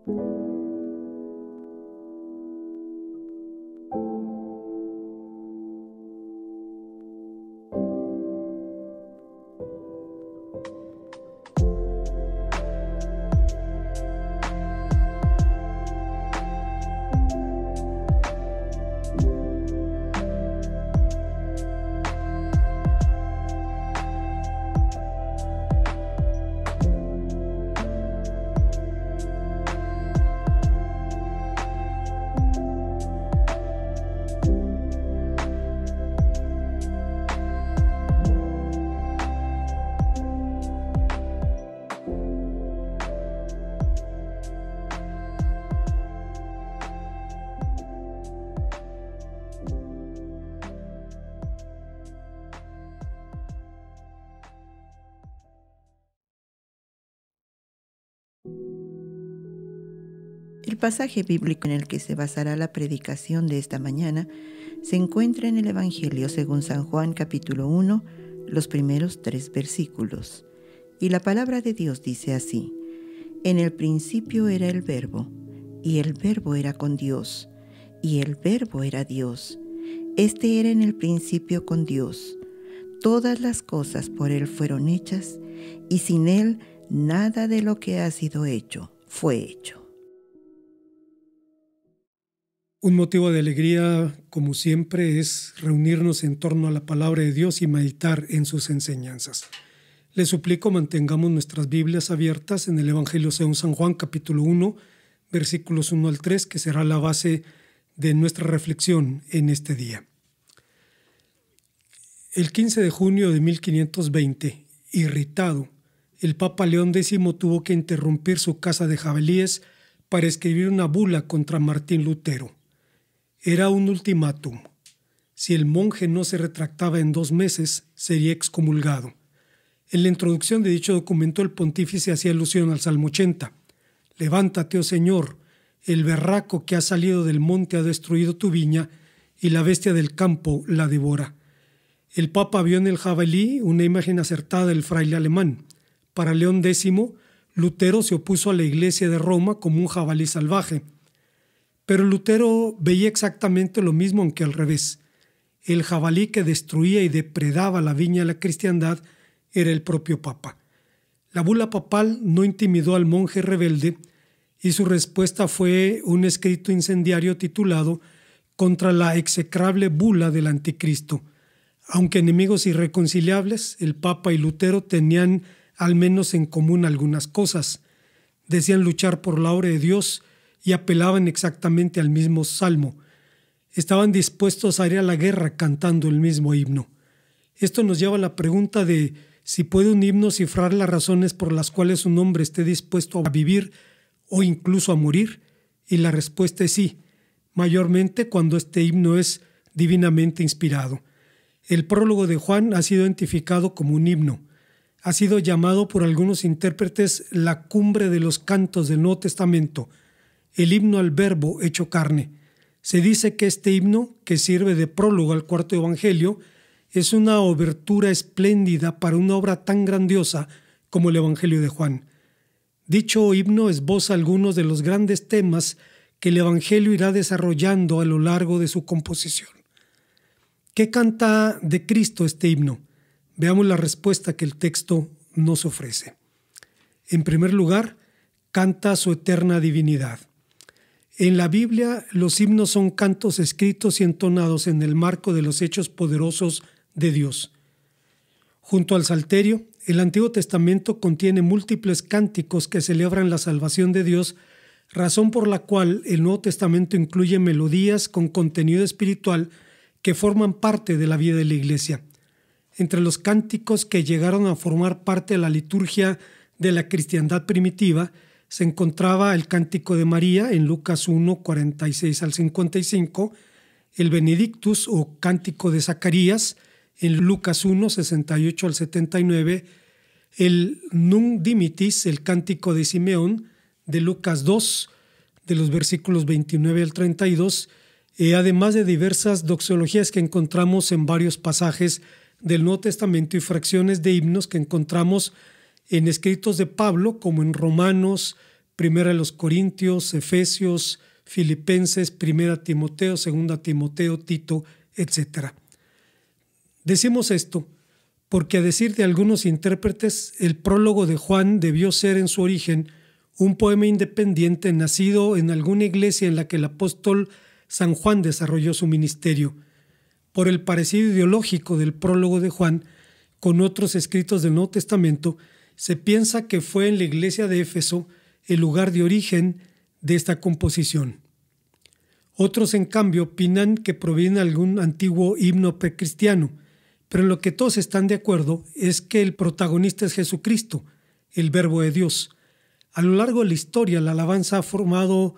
El pasaje bíblico en el que se basará la predicación de esta mañana se encuentra en el Evangelio según San Juan capítulo 1, los primeros 3 versículos. Y la palabra de Dios dice así: En el principio era el Verbo, y el Verbo era con Dios, y el Verbo era Dios. Este era en el principio con Dios. Todas las cosas por Él fueron hechas, y sin Él nada de lo que ha sido hecho fue hecho. Un motivo de alegría, como siempre, es reunirnos en torno a la palabra de Dios y meditar en sus enseñanzas. Les suplico mantengamos nuestras Biblias abiertas en el Evangelio según San Juan, capítulo 1, versículos 1 al 3, que será la base de nuestra reflexión en este día. El 15 de junio de 1520, irritado, el Papa León X tuvo que interrumpir su caza de jabalíes para escribir una bula contra Martín Lutero. Era un ultimátum. Si el monje no se retractaba en 2 meses, sería excomulgado. En la introducción de dicho documento, el pontífice hacía alusión al Salmo 80. «Levántate, oh Señor, el berraco que ha salido del monte ha destruido tu viña, y la bestia del campo la devora». El Papa vio en el jabalí una imagen acertada del fraile alemán. Para León X, Lutero se opuso a la Iglesia de Roma como un jabalí salvaje. Pero Lutero veía exactamente lo mismo, aunque al revés. El jabalí que destruía y depredaba la viña de la cristiandad era el propio Papa. La bula papal no intimidó al monje rebelde y su respuesta fue un escrito incendiario titulado «Contra la execrable bula del anticristo». Aunque enemigos irreconciliables, el Papa y Lutero tenían al menos en común algunas cosas. Decían luchar por la obra de Dios y apelaban exactamente al mismo salmo. Estaban dispuestos a ir a la guerra cantando el mismo himno. Esto nos lleva a la pregunta de si puede un himno cifrar las razones por las cuales un hombre esté dispuesto a vivir o incluso a morir, y la respuesta es sí, mayormente cuando este himno es divinamente inspirado. El prólogo de Juan ha sido identificado como un himno. Ha sido llamado por algunos intérpretes la cumbre de los cantos del Nuevo Testamento, el himno al Verbo hecho carne. Se dice que este himno, que sirve de prólogo al cuarto evangelio, es una obertura espléndida para una obra tan grandiosa como el Evangelio de Juan. Dicho himno esboza algunos de los grandes temas que el Evangelio irá desarrollando a lo largo de su composición. ¿Qué canta de Cristo este himno? Veamos la respuesta que el texto nos ofrece. En primer lugar, canta su eterna divinidad. En la Biblia, los himnos son cantos escritos y entonados en el marco de los hechos poderosos de Dios. Junto al Salterio, el Antiguo Testamento contiene múltiples cánticos que celebran la salvación de Dios, razón por la cual el Nuevo Testamento incluye melodías con contenido espiritual que forman parte de la vida de la Iglesia. Entre los cánticos que llegaron a formar parte de la liturgia de la cristiandad primitiva se encontraba el Cántico de María en Lucas 1, 46 al 55, el Benedictus o Cántico de Zacarías en Lucas 1, 68 al 79, el Nunc Dimittis, el Cántico de Simeón de Lucas 2, de los versículos 29 al 32, además de diversas doxologías que encontramos en varios pasajes del Nuevo Testamento y fracciones de himnos que encontramos en escritos de Pablo, como en Romanos, Primera de los Corintios, Efesios, Filipenses, Primera Timoteo, Segunda Timoteo, Tito, etc. Decimos esto porque, a decir de algunos intérpretes, el prólogo de Juan debió ser en su origen un poema independiente nacido en alguna iglesia en la que el apóstol San Juan desarrolló su ministerio. Por el parecido ideológico del prólogo de Juan con otros escritos del Nuevo Testamento, se piensa que fue en la iglesia de Éfeso el lugar de origen de esta composición. Otros, en cambio, opinan que proviene de algún antiguo himno precristiano, pero en lo que todos están de acuerdo es que el protagonista es Jesucristo, el Verbo de Dios. A lo largo de la historia, la alabanza ha formado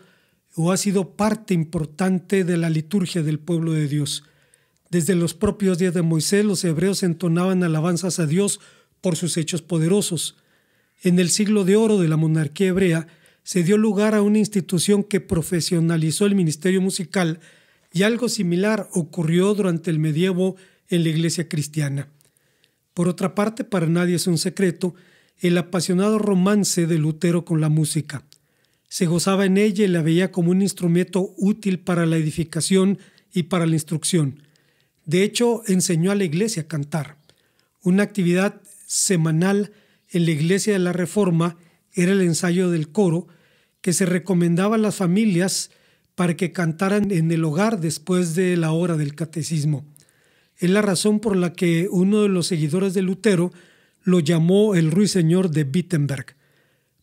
o ha sido parte importante de la liturgia del pueblo de Dios. Desde los propios días de Moisés, los hebreos entonaban alabanzas a Dios por sus hechos poderosos. En el siglo de oro de la monarquía hebrea se dio lugar a una institución que profesionalizó el ministerio musical, y algo similar ocurrió durante el medievo en la iglesia cristiana. Por otra parte, para nadie es un secreto el apasionado romance de Lutero con la música. Se gozaba en ella y la veía como un instrumento útil para la edificación y para la instrucción. De hecho, enseñó a la iglesia a cantar. Una actividad semanal en la iglesia de la Reforma era el ensayo del coro, que se recomendaba a las familias para que cantaran en el hogar después de la hora del catecismo. Es la razón por la que uno de los seguidores de Lutero lo llamó el ruiseñor de Wittenberg.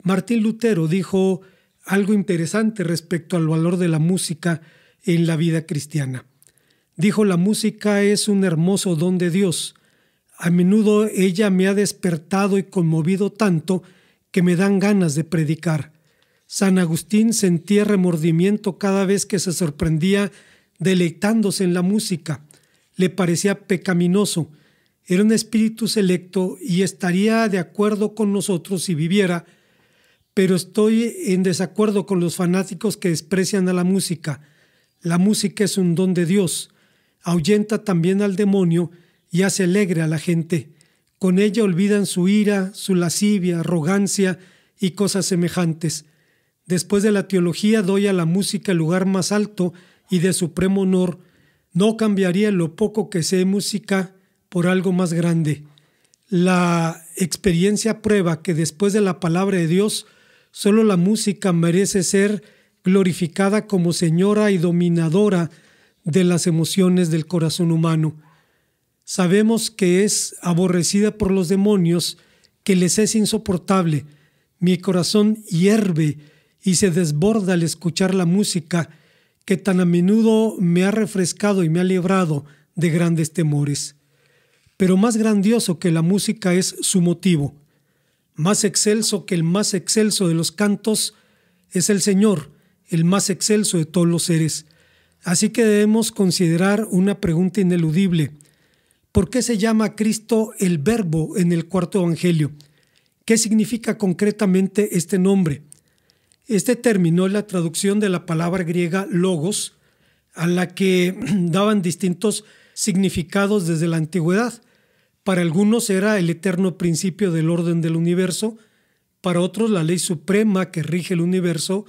Martín Lutero dijo algo interesante respecto al valor de la música en la vida cristiana. Dijo: la música es un hermoso don de Dios. A menudo ella me ha despertado y conmovido tanto que me dan ganas de predicar. San Agustín sentía remordimiento cada vez que se sorprendía deleitándose en la música. Le parecía pecaminoso. Era un espíritu selecto y estaría de acuerdo con nosotros si viviera, pero estoy en desacuerdo con los fanáticos que desprecian a la música. La música es un don de Dios. Ahuyenta también al demonio y hace alegre a la gente. Con ella olvidan su ira, su lascivia, arrogancia y cosas semejantes. Después de la teología, doy a la música el lugar más alto y de supremo honor. No cambiaría lo poco que sé de música por algo más grande. La experiencia prueba que después de la palabra de Dios, solo la música merece ser glorificada como señora y dominadora de las emociones del corazón humano. Sabemos que es aborrecida por los demonios, que les es insoportable. Mi corazón hierve y se desborda al escuchar la música, que tan a menudo me ha refrescado y me ha librado de grandes temores. Pero más grandioso que la música es su motivo. Más excelso que el más excelso de los cantos es el Señor, el más excelso de todos los seres. Así que debemos considerar una pregunta ineludible. ¿Por qué se llama a Cristo el Verbo en el cuarto evangelio? ¿Qué significa concretamente este nombre? Este término es la traducción de la palabra griega logos, a la que daban distintos significados desde la antigüedad. Para algunos era el eterno principio del orden del universo, para otros la ley suprema que rige el universo,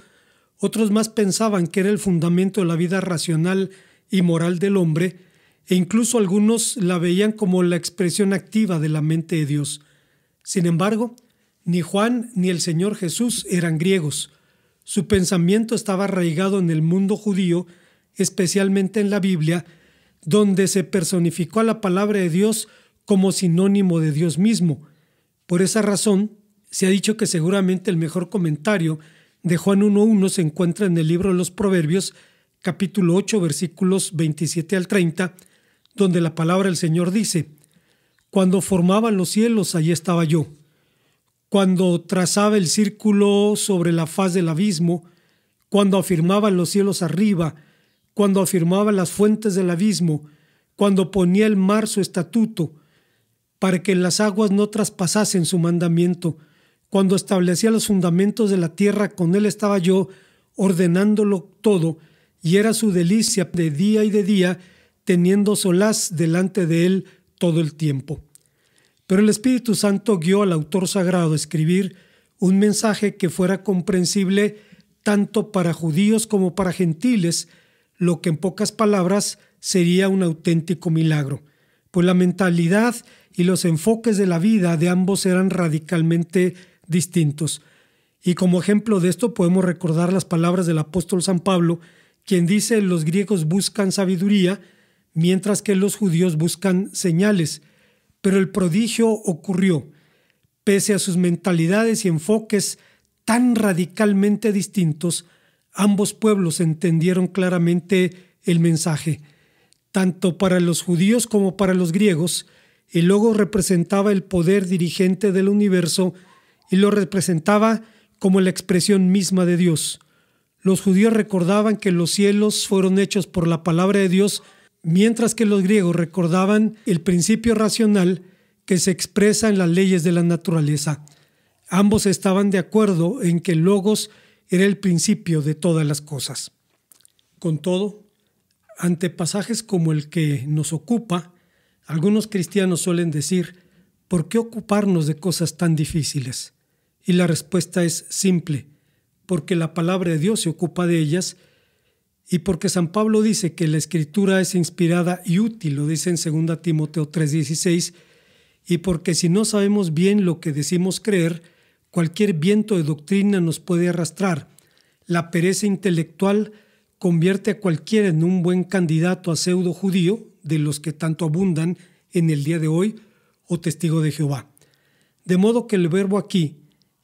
otros más pensaban que era el fundamento de la vida racional y moral del hombre, e incluso algunos la veían como la expresión activa de la mente de Dios. Sin embargo, ni Juan ni el Señor Jesús eran griegos. Su pensamiento estaba arraigado en el mundo judío, especialmente en la Biblia, donde se personificó a la palabra de Dios como sinónimo de Dios mismo. Por esa razón, se ha dicho que seguramente el mejor comentario de Juan 1.1 se encuentra en el libro de los Proverbios, capítulo 8, versículos 27 al 30, donde la palabra del Señor dice: cuando formaban los cielos, allí estaba yo. Cuando trazaba el círculo sobre la faz del abismo, cuando afirmaba los cielos arriba, cuando afirmaba las fuentes del abismo, cuando ponía el mar su estatuto, para que las aguas no traspasasen su mandamiento, cuando establecía los fundamentos de la tierra, con él estaba yo, ordenándolo todo, y era su delicia de día y de día, teniendo solaz delante de él todo el tiempo. Pero el Espíritu Santo guió al autor sagrado a escribir un mensaje que fuera comprensible tanto para judíos como para gentiles, lo que en pocas palabras sería un auténtico milagro, pues la mentalidad y los enfoques de la vida de ambos eran radicalmente distintos. Y como ejemplo de esto podemos recordar las palabras del apóstol San Pablo, quien dice: los griegos buscan sabiduría, mientras que los judíos buscan señales. Pero el prodigio ocurrió. Pese a sus mentalidades y enfoques tan radicalmente distintos, ambos pueblos entendieron claramente el mensaje. Tanto para los judíos como para los griegos, el Logos representaba el poder dirigente del universo y lo representaba como la expresión misma de Dios. Los judíos recordaban que los cielos fueron hechos por la palabra de Dios, mientras que los griegos recordaban el principio racional que se expresa en las leyes de la naturaleza. Ambos estaban de acuerdo en que el Logos era el principio de todas las cosas. Con todo, ante pasajes como el que nos ocupa, algunos cristianos suelen decir: ¿por qué ocuparnos de cosas tan difíciles? Y la respuesta es simple: porque la palabra de Dios se ocupa de ellas y porque San Pablo dice que la Escritura es inspirada y útil, lo dice en 2 Timoteo 3:16, y porque si no sabemos bien lo que decimos creer, cualquier viento de doctrina nos puede arrastrar. La pereza intelectual convierte a cualquiera en un buen candidato a pseudo judío, de los que tanto abundan en el día de hoy, o testigo de Jehová. De modo que el verbo aquí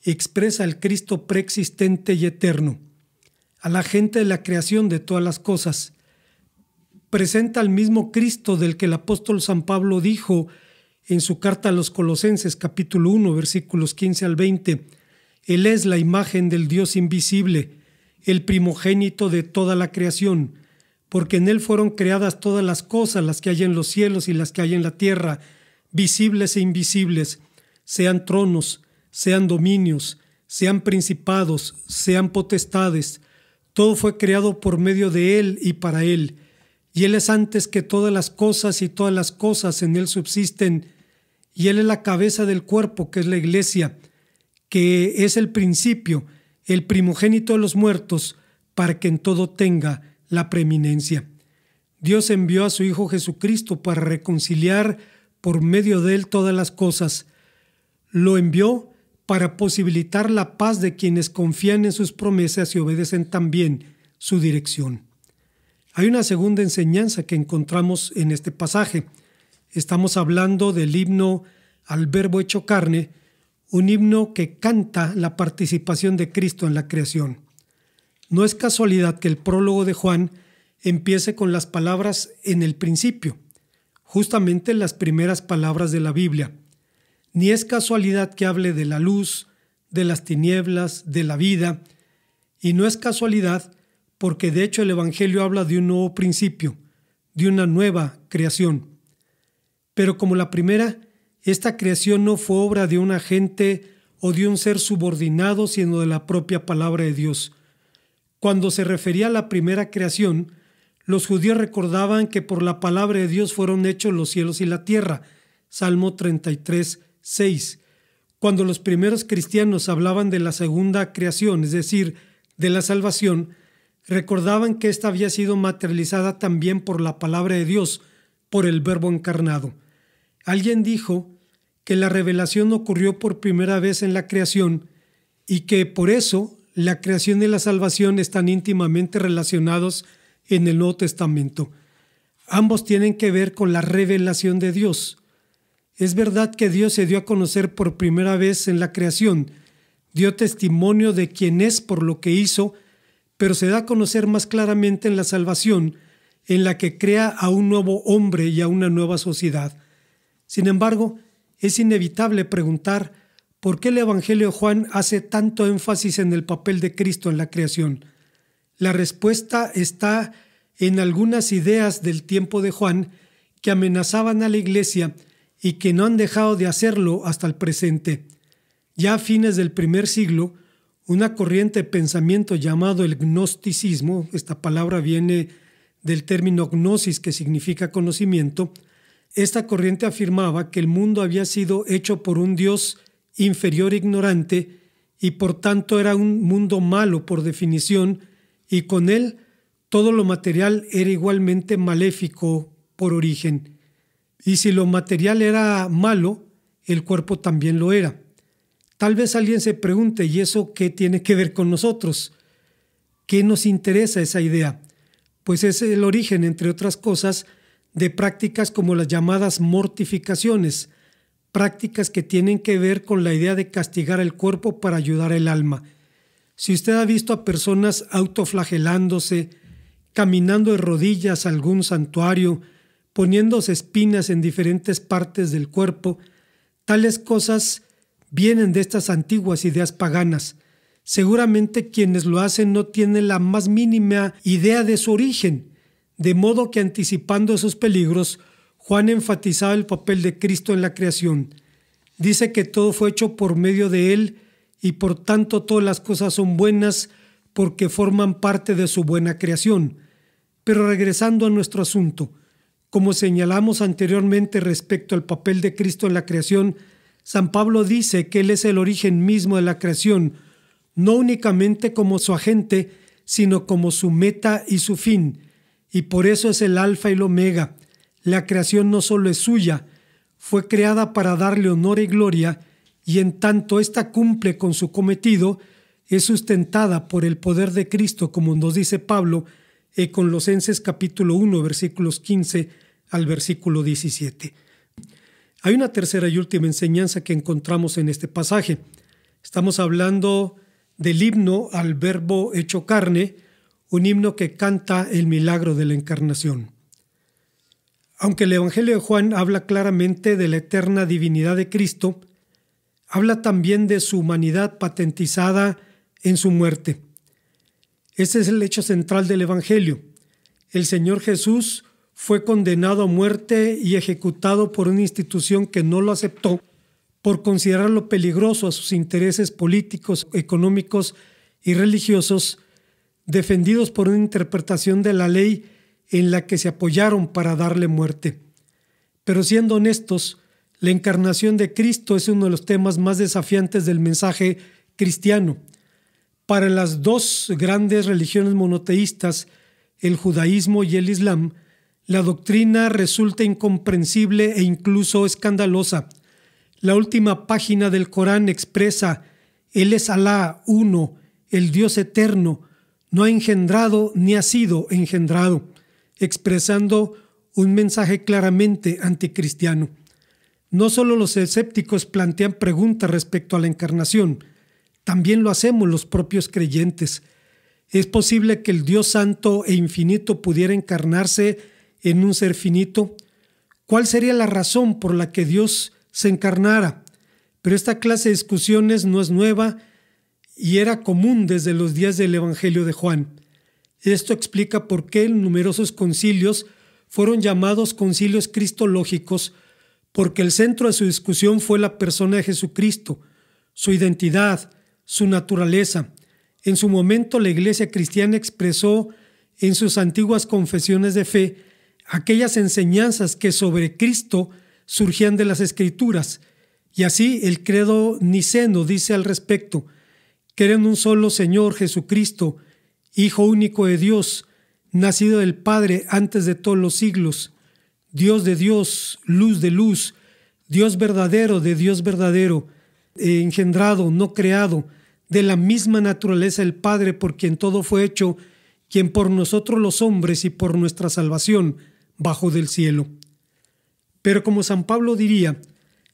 expresa al Cristo preexistente y eterno, a la gente de la creación de todas las cosas. Presenta al mismo Cristo del que el apóstol San Pablo dijo en su carta a los Colosenses, capítulo 1, versículos 15 al 20, Él es la imagen del Dios invisible, el primogénito de toda la creación, porque en Él fueron creadas todas las cosas, las que hay en los cielos y las que hay en la tierra, visibles e invisibles, sean tronos, sean dominios, sean principados, sean potestades. Todo fue creado por medio de Él y para Él. Y Él es antes que todas las cosas y todas las cosas en Él subsisten. Y Él es la cabeza del cuerpo, que es la iglesia, que es el principio, el primogénito de los muertos, para que en todo tenga la preeminencia. Dios envió a su Hijo Jesucristo para reconciliar por medio de Él todas las cosas. Lo envió para posibilitar la paz de quienes confían en sus promesas y obedecen también su dirección. Hay una segunda enseñanza que encontramos en este pasaje. Estamos hablando del himno al Verbo hecho carne, un himno que canta la participación de Cristo en la creación. No es casualidad que el prólogo de Juan empiece con las palabras en el principio, justamente las primeras palabras de la Biblia. Ni es casualidad que hable de la luz, de las tinieblas, de la vida, y no es casualidad porque de hecho el Evangelio habla de un nuevo principio, de una nueva creación. Pero como la primera, esta creación no fue obra de un agente o de un ser subordinado, sino de la propia palabra de Dios. Cuando se refería a la primera creación, los judíos recordaban que por la palabra de Dios fueron hechos los cielos y la tierra. Salmo 33:6. Cuando los primeros cristianos hablaban de la segunda creación, es decir, de la salvación, recordaban que ésta había sido materializada también por la palabra de Dios, por el Verbo encarnado. Alguien dijo que la revelación ocurrió por primera vez en la creación y que por eso la creación y la salvación están íntimamente relacionados en el Nuevo Testamento. Ambos tienen que ver con la revelación de Dios. Es verdad que Dios se dio a conocer por primera vez en la creación, dio testimonio de quién es por lo que hizo, pero se da a conocer más claramente en la salvación, en la que crea a un nuevo hombre y a una nueva sociedad. Sin embargo, es inevitable preguntar por qué el Evangelio de Juan hace tanto énfasis en el papel de Cristo en la creación. La respuesta está en algunas ideas del tiempo de Juan que amenazaban a la Iglesia y que no han dejado de hacerlo hasta el presente. Ya a fines del primer siglo, una corriente de pensamiento llamado el gnosticismo, esta palabra viene del término gnosis, que significa conocimiento, esta corriente afirmaba que el mundo había sido hecho por un Dios inferior e ignorante y por tanto era un mundo malo por definición, y con él todo lo material era igualmente maléfico por origen. Y si lo material era malo, el cuerpo también lo era. Tal vez alguien se pregunte, ¿y eso qué tiene que ver con nosotros? ¿Qué nos interesa esa idea? Pues es el origen, entre otras cosas, de prácticas como las llamadas mortificaciones, prácticas que tienen que ver con la idea de castigar el cuerpo para ayudar al alma. Si usted ha visto a personas autoflagelándose, caminando de rodillas a algún santuario, poniéndose espinas en diferentes partes del cuerpo, tales cosas vienen de estas antiguas ideas paganas. Seguramente quienes lo hacen no tienen la más mínima idea de su origen, de modo que anticipando esos peligros, Juan enfatizaba el papel de Cristo en la creación. Dice que todo fue hecho por medio de Él y por tanto todas las cosas son buenas porque forman parte de su buena creación. Pero regresando a nuestro asunto, como señalamos anteriormente respecto al papel de Cristo en la creación, San Pablo dice que Él es el origen mismo de la creación, no únicamente como su agente, sino como su meta y su fin, y por eso es el alfa y el omega. La creación no solo es suya, fue creada para darle honor y gloria, y en tanto ésta cumple con su cometido, es sustentada por el poder de Cristo, como nos dice Pablo en Colosenses capítulo 1, versículos 15 al versículo 17. Hay una tercera y última enseñanza que encontramos en este pasaje. Estamos hablando del himno al Verbo hecho carne, un himno que canta el milagro de la encarnación. Aunque el Evangelio de Juan habla claramente de la eterna divinidad de Cristo, habla también de su humanidad patentizada en su muerte. Ese es el hecho central del Evangelio. El Señor Jesús fue condenado a muerte y ejecutado por una institución que no lo aceptó por considerarlo peligroso a sus intereses políticos, económicos y religiosos, defendidos por una interpretación de la ley en la que se apoyaron para darle muerte. Pero siendo honestos, la encarnación de Cristo es uno de los temas más desafiantes del mensaje cristiano. Para las dos grandes religiones monoteístas, el judaísmo y el islam, la doctrina resulta incomprensible e incluso escandalosa. La última página del Corán expresa: Él es Alá, uno, el Dios eterno, no ha engendrado ni ha sido engendrado, expresando un mensaje claramente anticristiano. No solo los escépticos plantean preguntas respecto a la encarnación, también lo hacemos los propios creyentes. ¿Es posible que el Dios santo e infinito pudiera encarnarse en un ser finito? ¿Cuál sería la razón por la que Dios se encarnara? Pero esta clase de discusiones no es nueva y era común desde los días del Evangelio de Juan. Esto explica por qué numerosos concilios fueron llamados concilios cristológicos, porque el centro de su discusión fue la persona de Jesucristo, su identidad, su naturaleza. En su momento, la Iglesia cristiana expresó en sus antiguas confesiones de fe aquellas enseñanzas que sobre Cristo surgían de las Escrituras, y así el credo niceno dice al respecto: creo en un solo Señor Jesucristo, Hijo único de Dios, nacido del Padre antes de todos los siglos, Dios de Dios, luz de luz, Dios verdadero de Dios verdadero, engendrado, no creado, de la misma naturaleza del Padre, por quien todo fue hecho, quien por nosotros los hombres y por nuestra salvación bajó del cielo. Pero como San Pablo diría,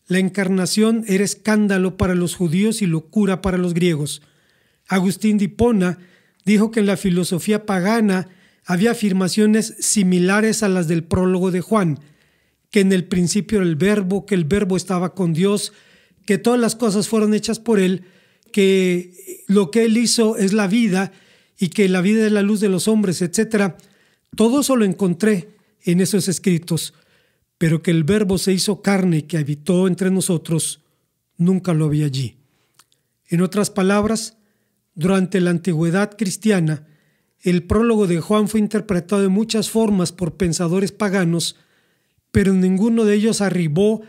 la encarnación era escándalo para los judíos y locura para los griegos. Agustín de Hipona dijo que en la filosofía pagana había afirmaciones similares a las del prólogo de Juan, que en el principio era el Verbo, que el Verbo estaba con Dios, que todas las cosas fueron hechas por Él, que lo que Él hizo es la vida y que la vida es la luz de los hombres, etc. Todo eso lo encontré en esos escritos, pero que el Verbo se hizo carne y que habitó entre nosotros, nunca lo vi allí. En otras palabras, durante la antigüedad cristiana, el prólogo de Juan fue interpretado de muchas formas por pensadores paganos, pero ninguno de ellos arribó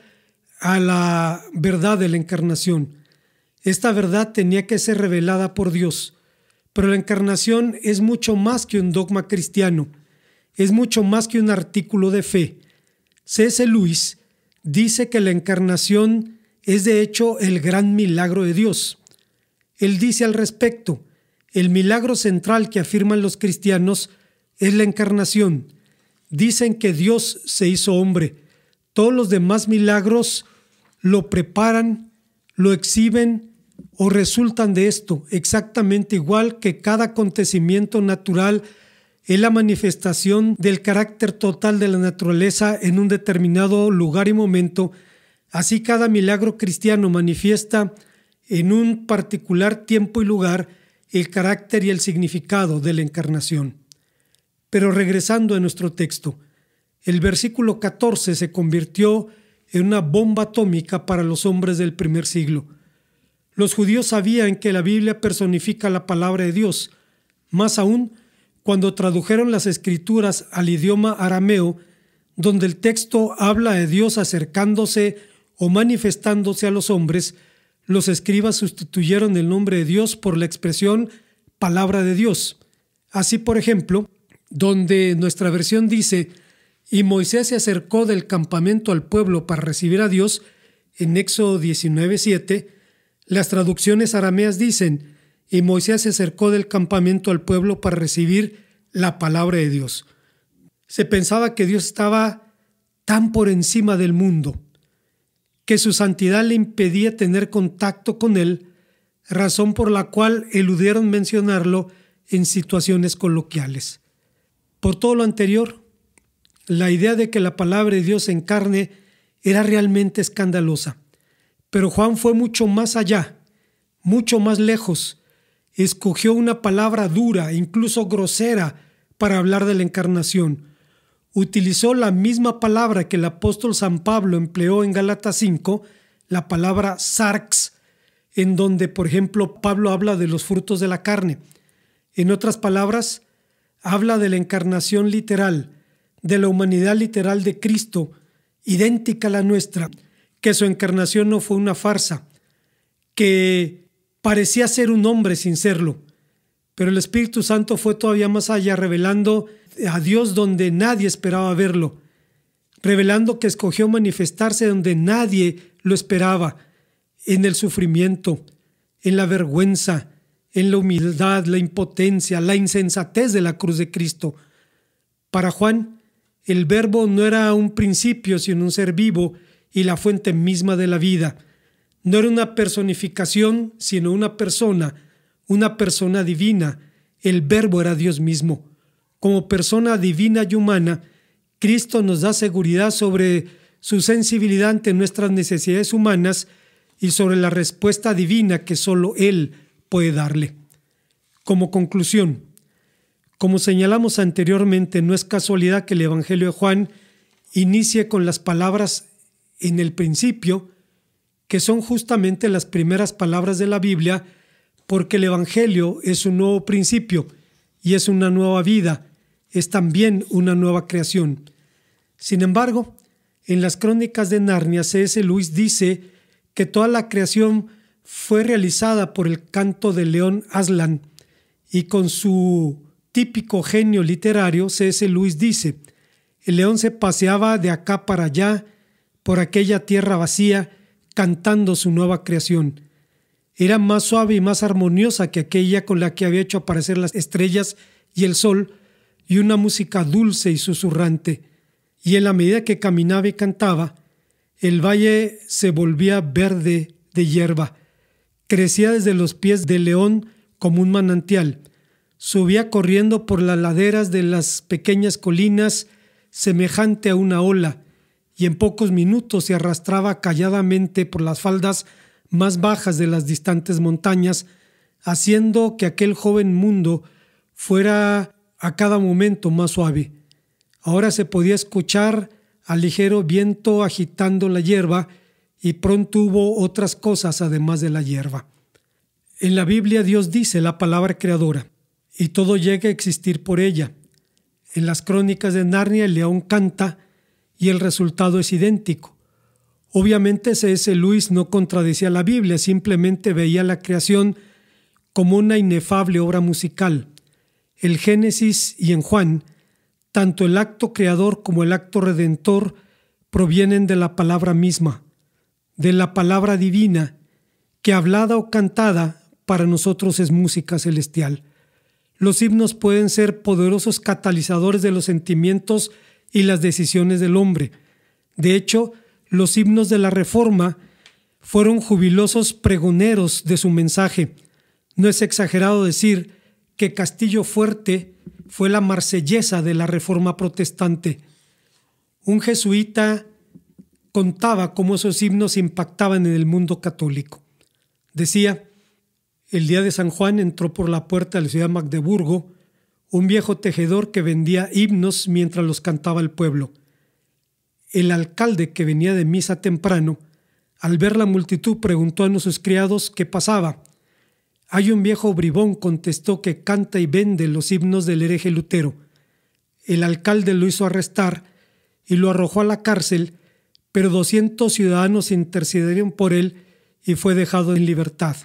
a la verdad de la encarnación. Esta verdad tenía que ser revelada por Dios. Pero la encarnación es mucho más que un dogma cristiano, es mucho más que un artículo de fe. C.S. Lewis dice que la encarnación es de hecho el gran milagro de Dios. Él dice al respecto: el milagro central que afirman los cristianos es la encarnación. Dicen que Dios se hizo hombre. Todos los demás milagros lo preparan, lo exhiben o resultan de esto, exactamente igual que cada acontecimiento natural es la manifestación del carácter total de la naturaleza en un determinado lugar y momento. Así cada milagro cristiano manifiesta en un particular tiempo y lugar el carácter y el significado de la encarnación. Pero regresando a nuestro texto, el versículo 14 se convirtió en una bomba atómica para los hombres del primer siglo. Los judíos sabían que la Biblia personifica la palabra de Dios. Más aún, cuando tradujeron las escrituras al idioma arameo, donde el texto habla de Dios acercándose o manifestándose a los hombres, los escribas sustituyeron el nombre de Dios por la expresión palabra de Dios. Así, por ejemplo, donde nuestra versión dice: y Moisés se acercó del campamento al pueblo para recibir a Dios, en Éxodo 19:7, las traducciones arameas dicen: y Moisés se acercó del campamento al pueblo para recibir la palabra de Dios. Se pensaba que Dios estaba tan por encima del mundo, que su santidad le impedía tener contacto con él, razón por la cual eludieron mencionarlo en situaciones coloquiales. Por todo lo anterior, la idea de que la palabra de Dios en carne era realmente escandalosa. Pero Juan fue mucho más allá, mucho más lejos. Escogió una palabra dura, incluso grosera, para hablar de la encarnación. Utilizó la misma palabra que el apóstol San Pablo empleó en Gálatas 5, la palabra sarx, en donde, por ejemplo, Pablo habla de los frutos de la carne. En otras palabras, habla de la encarnación literal, de la humanidad literal de Cristo, idéntica a la nuestra, que su encarnación no fue una farsa, que parecía ser un hombre sin serlo. Pero el Espíritu Santo fue todavía más allá, revelando a Dios donde nadie esperaba verlo, revelando que escogió manifestarse donde nadie lo esperaba, en el sufrimiento, en la vergüenza, en la humildad, la impotencia, la insensatez de la cruz de Cristo. Para Juan, el Verbo no era un principio, sino un ser vivo y la fuente misma de la vida. No era una personificación, sino una persona divina. El Verbo era Dios mismo. Como persona divina y humana, Cristo nos da seguridad sobre su sensibilidad ante nuestras necesidades humanas y sobre la respuesta divina que solo Él puede darle. Como conclusión, como señalamos anteriormente, no es casualidad que el Evangelio de Juan inicie con las palabras en el principio, que son justamente las primeras palabras de la Biblia, porque el Evangelio es un nuevo principio y es una nueva vida, es también una nueva creación. Sin embargo, en las Crónicas de Narnia, C.S. Lewis dice que toda la creación fue realizada por el canto del león Aslan, y con su típico genio literario, C.S. Lewis dice: el león se paseaba de acá para allá por aquella tierra vacía cantando su nueva creación. Era más suave y más armoniosa que aquella con la que había hecho aparecer las estrellas y el sol, y una música dulce y susurrante. Y en la medida que caminaba y cantaba, el valle se volvía verde de hierba. Crecía desde los pies del león como un manantial. Subía corriendo por las laderas de las pequeñas colinas semejante a una ola, y en pocos minutos se arrastraba calladamente por las faldas más bajas de las distantes montañas, haciendo que aquel joven mundo fuera a cada momento más suave. Ahora se podía escuchar al ligero viento agitando la hierba, y pronto hubo otras cosas además de la hierba. En la Biblia Dios dice la palabra creadora, y todo llega a existir por ella. En las Crónicas de Narnia el león canta, y el resultado es idéntico. Obviamente C.S. Lewis no contradecía la Biblia, simplemente veía la creación como una inefable obra musical. El Génesis y en Juan, tanto el acto creador como el acto redentor provienen de la palabra misma, de la palabra divina, que hablada o cantada para nosotros es música celestial. Los himnos pueden ser poderosos catalizadores de los sentimientos y las decisiones del hombre. De hecho, los himnos de la Reforma fueron jubilosos pregoneros de su mensaje. No es exagerado decir que Castillo Fuerte fue la marsellesa de la Reforma protestante. Un jesuita contaba cómo esos himnos impactaban en el mundo católico. Decía: el día de San Juan entró por la puerta de la ciudad de Magdeburgo un viejo tejedor que vendía himnos mientras los cantaba el pueblo. El alcalde, que venía de misa temprano, al ver la multitud preguntó a uno de sus criados qué pasaba. Hay un viejo bribón, contestó, que canta y vende los himnos del hereje Lutero. El alcalde lo hizo arrestar y lo arrojó a la cárcel, pero 200 ciudadanos intercedieron por él y fue dejado en libertad.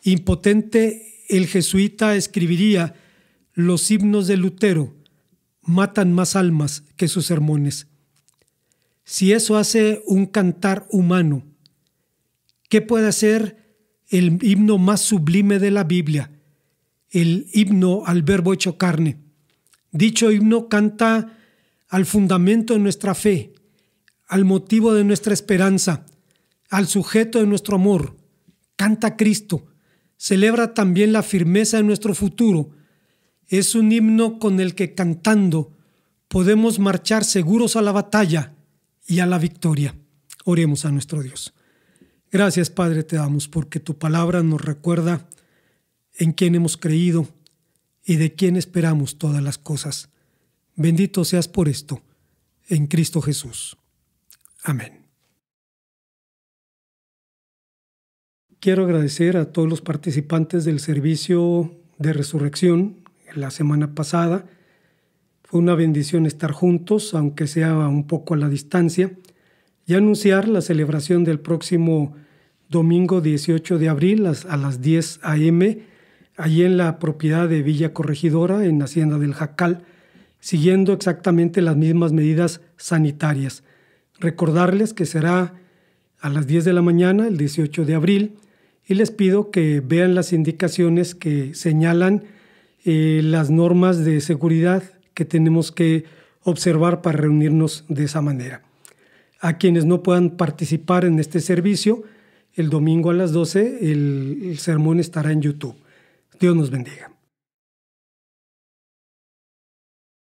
Impotente, el jesuita escribiría: los himnos de Lutero matan más almas que sus sermones. Si eso hace un cantar humano, ¿qué puede hacer el himno más sublime de la Biblia? El himno al Verbo hecho carne. Dicho himno canta al fundamento de nuestra fe, al motivo de nuestra esperanza, al sujeto de nuestro amor. Canta a Cristo. Celebra también la firmeza de nuestro futuro. Es un himno con el que, cantando, podemos marchar seguros a la batalla y a la victoria. Oremos a nuestro Dios. Gracias, Padre, te damos porque tu palabra nos recuerda en quién hemos creído y de quién esperamos todas las cosas. Bendito seas por esto, en Cristo Jesús. Amén. Quiero agradecer a todos los participantes del servicio de resurrección la semana pasada. Fue una bendición estar juntos, aunque sea un poco a la distancia, y anunciar la celebración del próximo domingo 18 de abril a las 10 a.m., allí en la propiedad de Villa Corregidora, en Hacienda del Jacal, siguiendo exactamente las mismas medidas sanitarias. Recordarles que será a las 10 de la mañana, el 18 de abril, y les pido que vean las indicaciones que señalan las normas de seguridad que tenemos que observar para reunirnos de esa manera. A quienes no puedan participar en este servicio, el domingo a las 12 el sermón estará en YouTube. Dios nos bendiga.